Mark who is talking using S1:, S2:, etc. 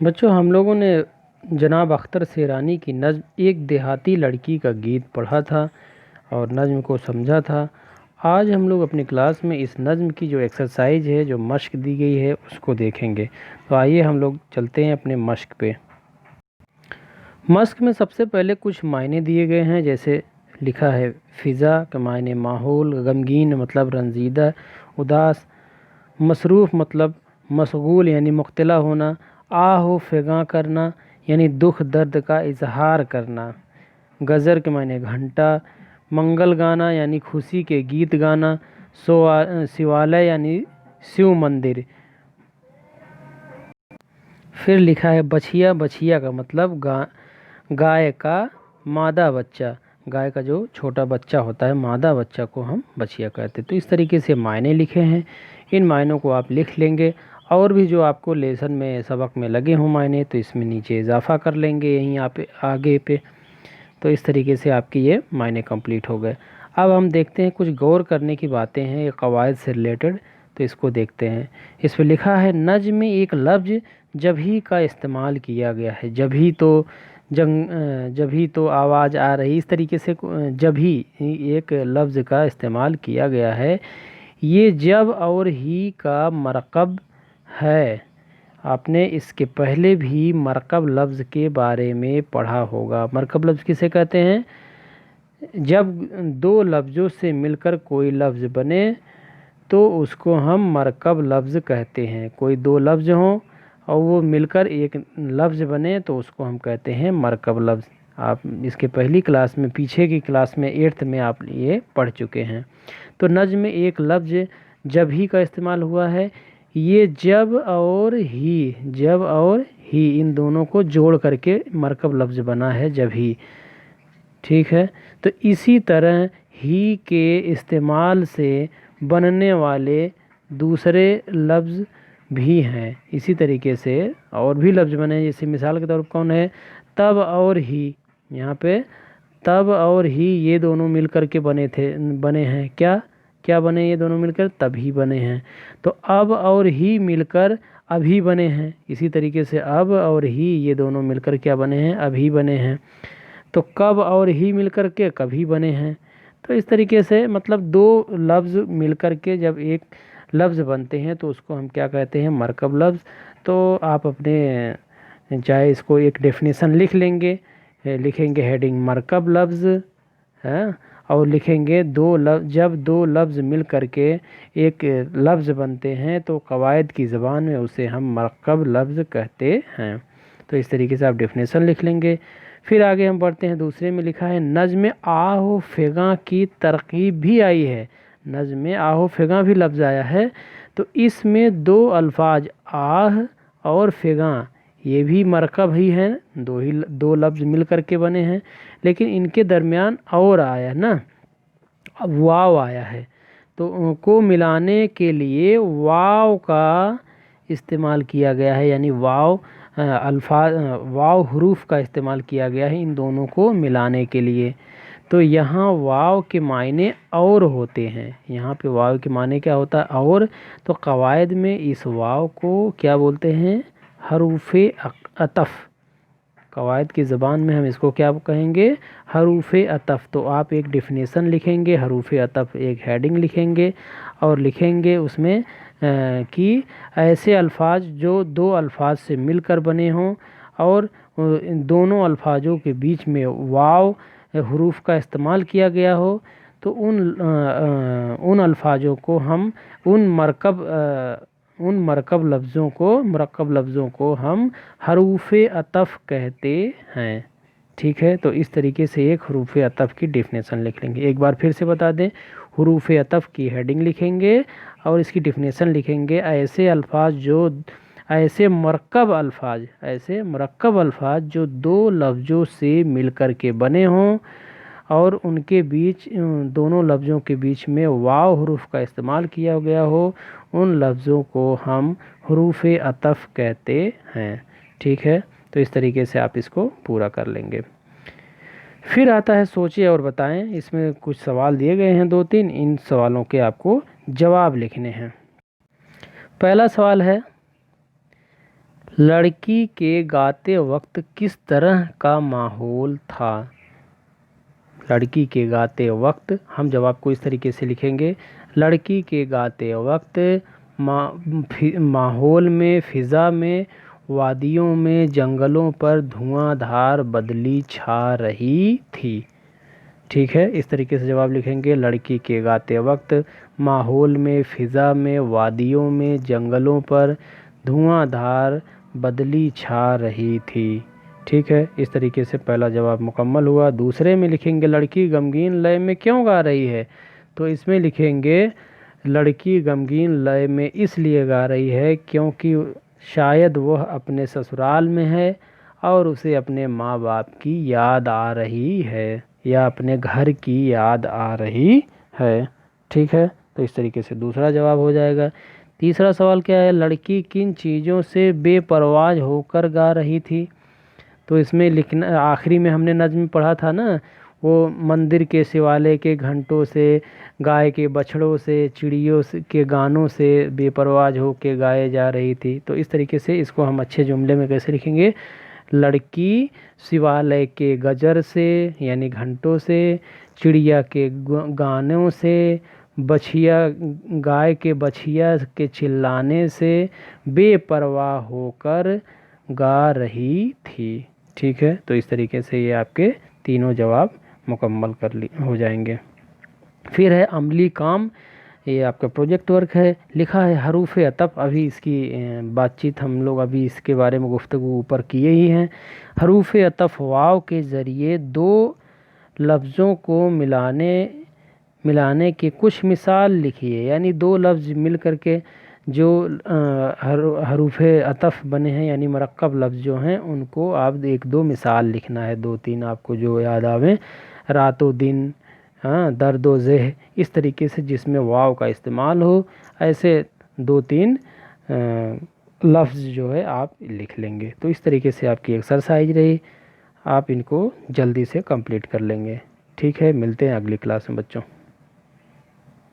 S1: बच्चों, हम लोगों ने जनाब अख्तर सेरानी की नज़्म एक देहाती लड़की का गीत पढ़ा था और नज़्म को समझा था। आज हम लोग अपनी क्लास में इस नज़्म की जो एक्सरसाइज है, जो मश्क दी गई है, उसको देखेंगे। तो आइए हम लोग चलते हैं अपने मश्क पे। मश्क में सबसे पहले कुछ मायने दिए गए हैं, जैसे लिखा है फ़िज़ा के मायने माहौल, गमगीन मतलब रंजीदा, उदास, मसरूफ़ मतलब मशगूल यानी मुख्तला होना, आहो फ़िगा करना यानी दुख दर्द का इजहार करना, गज़र के मायने घंटा, मंगल गाना यानी खुशी के गीत गाना, शिवालय यानी शिव मंदिर। फिर लिखा है बछिया, बछिया का मतलब गाय का मादा बच्चा, गाय का जो छोटा बच्चा होता है, मादा बच्चा को हम बछिया कहते हैं। तो इस तरीके से मायने लिखे हैं, इन मायनों को आप लिख लेंगे और भी जो आपको लेसन में सबक में लगे हों मायने, तो इसमें नीचे इजाफा कर लेंगे यहीं आप आगे पे। तो इस तरीके से आपके ये मायने कंप्लीट हो गए। अब हम देखते हैं कुछ गौर करने की बातें हैं ये कवायद से रिलेटेड, तो इसको देखते हैं। इस पर लिखा है नज़्म में एक लफ्ज़ जभी का इस्तेमाल किया गया है। जभी तो आवाज़ आ रही, इस तरीके से जभी एक लफ्ज़ का इस्तेमाल किया गया है। ये जब और ही का मरकब है। आपने इसके पहले भी मरकब लफ्ज़ के बारे में पढ़ा होगा। मरकब लफ्ज़ किसे कहते हैं? जब दो लफ्ज़ों से मिलकर कोई लफ्ज़ बने तो उसको हम मरकब लफ्ज़ कहते हैं। कोई दो लफ्ज़ हों और वो मिलकर एक लफ्ज़ बने तो उसको हम कहते हैं मरकब लफ्ज़। आप इसके पहली क्लास में, पीछे की क्लास में 8th में आप ये पढ़ चुके हैं। तो नज़्म में एक लफ्ज़ जब ही का इस्तेमाल हुआ है। ये जब और ही इन दोनों को जोड़ करके मरकब लफ्ज़ बना है, जब ही। ठीक है, तो इसी तरह ही के इस्तेमाल से बनने वाले दूसरे लफ्ज़ भी हैं। इसी तरीके से और भी लफ्ज़ बने, जैसे मिसाल के तौर पर कौन है? तब और ही। यहाँ पे तब और ही ये दोनों मिलकर के बने हैं। क्या बने ये दोनों मिलकर? तभी बने हैं। तो अब और ही मिलकर अभी बने हैं। इसी तरीके से अब और ही ये दोनों मिलकर क्या बने हैं? अभी बने हैं। तो कब और ही मिलकर के कभी बने हैं। तो इस तरीके से मतलब दो लफ्ज़ मिलकर के जब एक लफ्ज़ बनते हैं तो उसको हम क्या कहते हैं? मरकब लफ्ज़। तो आप अपने चाहे इसको एक डेफिनेशन लिख लेंगे, लिखेंगे हेडिंग मरकब लफ्ज़ है, और लिखेंगे जब दो लफ्ज़ मिल करके एक लफ्ज़ बनते हैं तो कवायद की ज़बान में उसे हम मरकब लफ्ज़ कहते हैं। तो इस तरीके से आप डेफिनेशन लिख लेंगे। फिर आगे हम बढ़ते हैं, दूसरे में लिखा है नज़्म में आहो फ़िगा की तरकीब भी आई है। नज़्म में आहो फ़िगा भी लफ्ज़ आया है। तो इसमें दो अल्फाज आह और फ़िगा ये भी मरकब ही हैं, दो लफ्ज़ मिल कर के बने हैं, लेकिन इनके दरमियान और आया ना, अब वाव आया है। तो उनको मिलाने के लिए वाव का इस्तेमाल किया गया है, यानी वाव वाव हरूफ का इस्तेमाल किया गया है इन दोनों को मिलाने के लिए। तो यहाँ वाव के मायने और होते हैं। यहाँ पे वाव के मायने क्या होता है? और। तो कवायद में इस वाव को क्या बोलते हैं? हरूफ अतफ़। कवायद की ज़बान में हम इसको क्या कहेंगे? हरूफ अतफ़। तो आप एक डेफिनेशन लिखेंगे, हरूफ अतफ़ एक हेडिंग लिखेंगे और लिखेंगे उसमें कि ऐसे अल्फाज जो दो अल्फाज से मिलकर बने हों और इन दोनों अल्फाजों के बीच में वाव हरूफ का इस्तेमाल किया गया हो, तो उन अल्फाजों को हम उन मरकब लफ्ज़ों को हम हरूफ अतफ़ कहते हैं। ठीक है, तो इस तरीके से एक हरूफ अतफ़ की डेफिनेशन लिख लेंगे। एक बार फिर से बता दें, हरूफ अतफ़ की हेडिंग लिखेंगे और इसकी डेफिनेशन लिखेंगे। ऐसे मरकब अल्फाज जो दो लफ्ज़ों से मिलकर के बने हों और उनके बीच दोनों लफ्ज़ों के बीच में वाव हरूफ का इस्तेमाल किया गया हो, उन लफ्ज़ों को हम हरूफ अतफ़ कहते हैं। ठीक है, तो इस तरीके से आप इसको पूरा कर लेंगे। फिर आता है सोचिए और बताएं। इसमें कुछ सवाल दिए गए हैं 2-3, इन सवालों के आपको जवाब लिखने हैं। पहला सवाल है, लड़की के गाते वक्त किस तरह का माहौल था। लड़की के गाते वक्त हम जवाब को इस तरीके से लिखेंगे, लड़की के गाते वक्त माहौल में, फिज़ा में, वादियों में, जंगलों पर धुआंधार बदली छा रही थी। ठीक है, इस तरीके से जवाब लिखेंगे, लड़की के गाते वक्त माहौल में, फिज़ा में, वादियों में, जंगलों पर धुआंधार बदली छा रही थी। ठीक है, इस तरीके से पहला जवाब मुकम्मल हुआ। दूसरे में लिखेंगे, लड़की गमगीन लय में क्यों गा रही है। तो इसमें लिखेंगे, लड़की गमगीन लय में इसलिए गा रही है क्योंकि शायद वह अपने ससुराल में है और उसे अपने माँ बाप की याद आ रही है या अपने घर की याद आ रही है। ठीक है, तो इस तरीके से दूसरा जवाब हो जाएगा। तीसरा सवाल क्या है, लड़की किन चीज़ों से बेपरवाह होकर गा रही थी। तो इसमें लिखना, आखिरी में हमने नज़्म पढ़ा था ना, वो मंदिर के शिवालय के घंटों से, गाय के बछड़ों से, चिड़ियों के गानों से बेपरवाह होकर गाए जा रही थी। तो इस तरीके से इसको हम अच्छे जुमले में कैसे लिखेंगे, लड़की शिवालय के गजर से यानी घंटों से, चिड़िया के गानों से, बछिया गाय के बछिया के चिल्लाने से बेपरवाह होकर गा रही थी। ठीक है, तो इस तरीके से ये आपके तीनों जवाब मुकम्मल हो जाएंगे। फिर है अमली काम, ये आपका प्रोजेक्ट वर्क है। लिखा है हरूफ अतफ़, अभी इसकी बातचीत हम लोग अभी इसके बारे में गुफ्तगू ऊपर किए ही हैं। हरूफ अतफ़ वाव के ज़रिए दो लफ्ज़ों को मिलाने के कुछ मिसाल लिखिए। यानी दो लफ्ज़ मिल करके जो हरूफ अतफ़ बने हैं यानी मरक्कब लफ्ज़ जो हैं, उनको आप एक दो मिसाल लिखना है, दो तीन आपको जो याद आवे, रातों दिन, हाँ, दर्द व ज़ेह, इस तरीके से जिसमें वाव का इस्तेमाल हो, ऐसे दो तीन लफ्ज़ जो है आप लिख लेंगे। तो इस तरीके से आपकी एक्सरसाइज रही, आप इनको जल्दी से कंप्लीट कर लेंगे। ठीक है, मिलते हैं अगली क्लास में बच्चों।